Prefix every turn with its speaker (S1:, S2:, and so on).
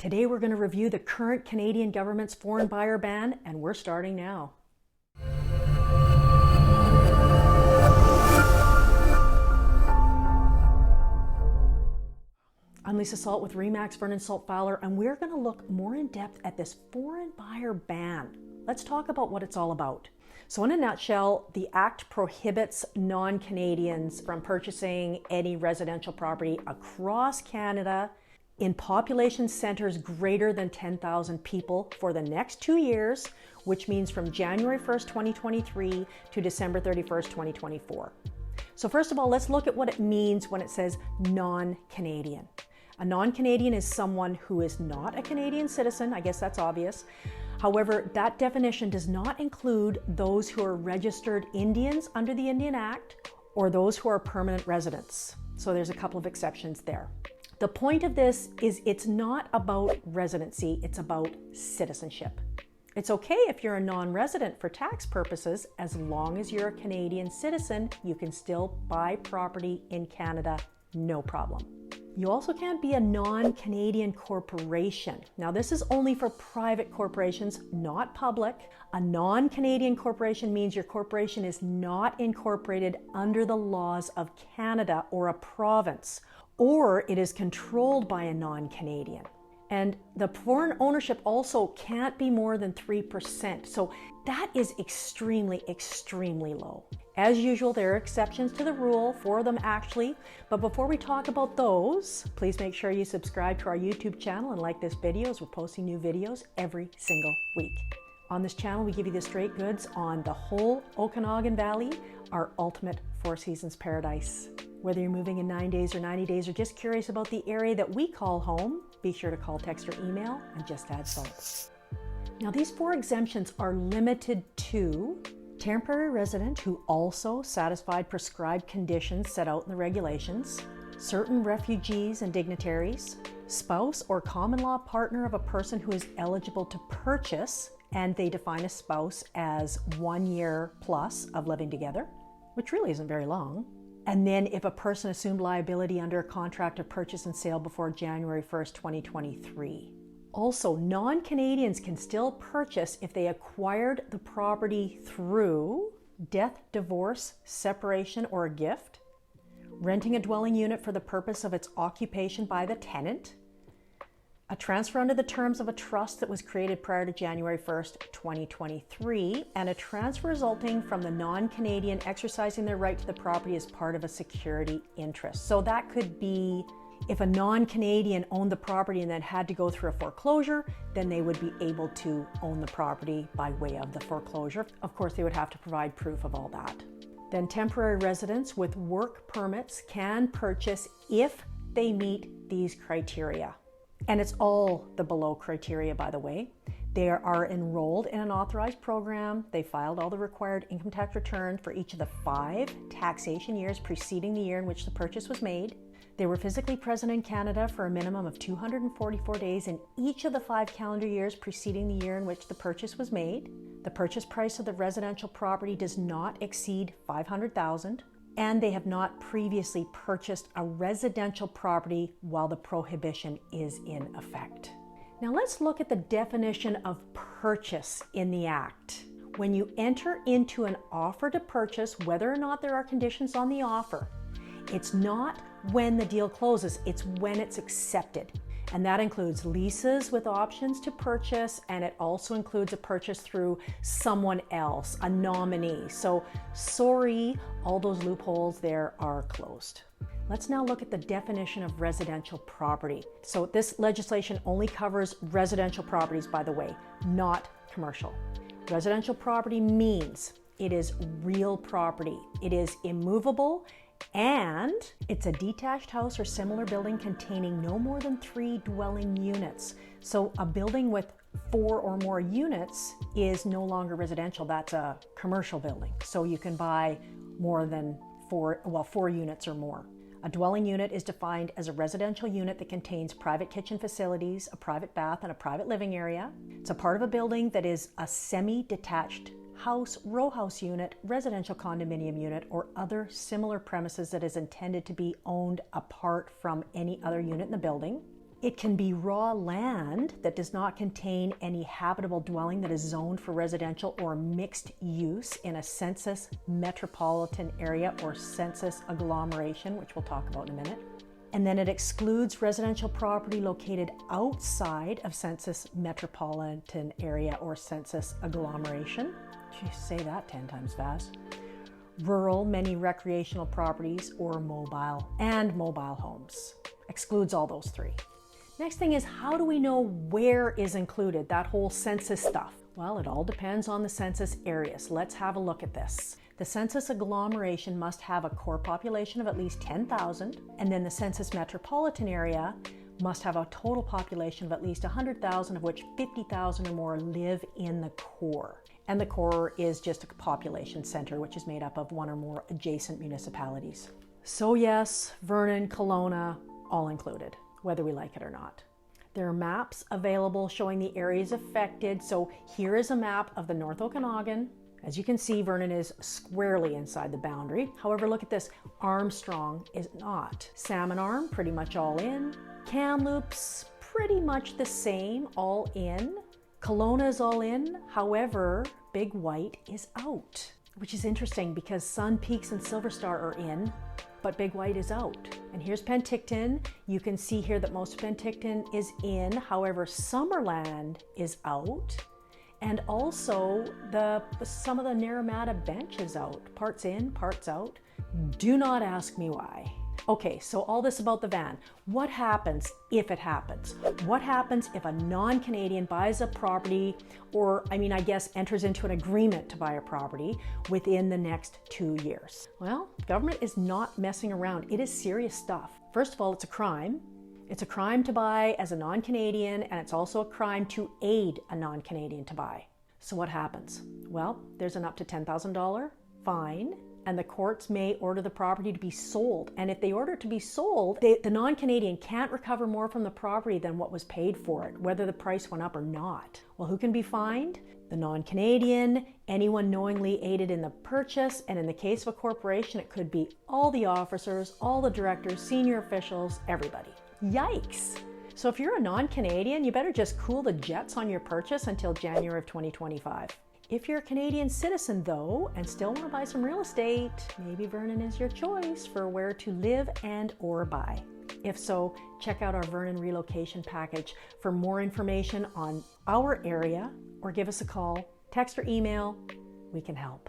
S1: Today we're going to review the current Canadian government's foreign buyer ban, and we're starting now. I'm Lisa Salt with RE/MAX Vernon Salt Fowler, and we're going to look more in depth at this foreign buyer ban. Let's talk about what it's all about. So in a nutshell, the Act prohibits non-Canadians from purchasing any residential property across Canada in population centers greater than 10,000 people for the next 2 years, which means from January 1st, 2023 to December 31st, 2024. So first of all, let's look at what it means when it says non-Canadian. A non-Canadian is someone who is not a Canadian citizen. I guess that's obvious. However, that definition does not include those who are registered Indians under the Indian Act or those who are permanent residents. So there's a couple of exceptions there. The point of this is it's not about residency, it's about citizenship. It's okay if you're a non-resident for tax purposes. As long as you're a Canadian citizen, you can still buy property in Canada, no problem. You also can't be a non-Canadian corporation. Now, this is only for private corporations, not public. A non-Canadian corporation means your corporation is not incorporated under the laws of Canada or a province, or it is controlled by a non-Canadian. And the foreign ownership also can't be more than 3%. So that is extremely, extremely low. As usual, there are exceptions to the rule, 4 of them actually. But before we talk about those, please make sure you subscribe to our YouTube channel and like this video, as we're posting new videos every single week. On this channel, we give you the straight goods on the whole Okanagan Valley, our ultimate Four Seasons paradise. Whether you're moving in 9 days or 90 days or just curious about the area that we call home, be sure to call, text, or email and just add salt. Now, these 4 exemptions are limited to temporary resident who also satisfied prescribed conditions set out in the regulations, certain refugees and dignitaries, spouse or common law partner of a person who is eligible to purchase, and they define a spouse as 1 year plus of living together, which really isn't very long. And then if a person assumed liability under a contract of purchase and sale before January 1st, 2023. Also, non-Canadians can still purchase if they acquired the property through death, divorce, separation, or a gift, renting a dwelling unit for the purpose of its occupation by the tenant, a transfer under the terms of a trust that was created prior to January 1st, 2023, and a transfer resulting from the non-Canadian exercising their right to the property as part of a security interest. So that could be if a non-Canadian owned the property and then had to go through a foreclosure, then they would be able to own the property by way of the foreclosure. Of course, they would have to provide proof of all that. Then temporary residents with work permits can purchase if they meet these criteria. And it's all the below criteria, by the way. They are enrolled in an authorized program. They filed all the required income tax returns for each of the 5 taxation years preceding the year in which the purchase was made. They were physically present in Canada for a minimum of 244 days in each of the 5 calendar years preceding the year in which the purchase was made. The purchase price of the residential property does not exceed $500,000. And they have not previously purchased a residential property while the prohibition is in effect. Now let's look at the definition of purchase in the Act. When you enter into an offer to purchase, whether or not there are conditions on the offer, it's not when the deal closes, it's when it's accepted. And that includes leases with options to purchase, and it also includes a purchase through someone else, a nominee. So sorry, all those loopholes there are closed. Let's now look at the definition of residential property. So this legislation only covers residential properties, by the way, not commercial. Residential property means it is real property. It is immovable, and it's a detached house or similar building containing no more than 3 dwelling units. So a building with 4 or more units is no longer residential. That's a commercial building. So you can buy more than 4 units or more. A dwelling unit is defined as a residential unit that contains private kitchen facilities, a private bath, and a private living area. It's a part of a building that is a semi-detached house, row house unit, residential condominium unit, or other similar premises that is intended to be owned apart from any other unit in the building. It can be raw land that does not contain any habitable dwelling that is zoned for residential or mixed use in a census metropolitan area or census agglomeration, which we'll talk about in a minute. And then it excludes residential property located outside of census metropolitan area or census agglomeration. You say that 10 times fast. Rural, many recreational properties, or mobile homes. Excludes all those three. Next thing is, how do we know where is included, that whole census stuff? Well, it all depends on the census area. So let's have a look at this. The census agglomeration must have a core population of at least 10,000, and then the census metropolitan area must have a total population of at least 100,000, of which 50,000 or more live in the core. And the core is just a population center, which is made up of one or more adjacent municipalities. So yes, Vernon, Kelowna, all included, whether we like it or not. There are maps available showing the areas affected. So here is a map of the North Okanagan. As you can see, Vernon is squarely inside the boundary. However, look at this. Armstrong is not. Salmon Arm, pretty much all in. Kamloops, pretty much the same, all in. Kelowna is all in. However, Big White is out, which is interesting because Sun Peaks and Silver Star are in, but Big White is out. And here's Penticton. You can see here that most of Penticton is in. However, Summerland is out. And also some of the Naramata Bench is out. Parts in, parts out. Do not ask me why. Okay, so all this about the van. What happens if it happens? What happens if a non-Canadian buys a property, or I guess enters into an agreement to buy a property within the next 2 years? Well, government is not messing around. It is serious stuff. First of all, it's a crime. It's a crime to buy as a non-Canadian, and it's also a crime to aid a non-Canadian to buy. So what happens? Well, there's an up to $10,000 fine, and the courts may order the property to be sold. And if they order it to be sold, the non-Canadian can't recover more from the property than what was paid for it, whether the price went up or not. Well, who can be fined? The non-Canadian, anyone knowingly aided in the purchase, and in the case of a corporation, it could be all the officers, all the directors, senior officials, everybody. Yikes! So if you're a non-Canadian, you better just cool the jets on your purchase until January of 2025. If you're a Canadian citizen though, and still want to buy some real estate, maybe Vernon is your choice for where to live and or buy. If so, check out our Vernon relocation package for more information on our area, or give us a call, text or email. We can help.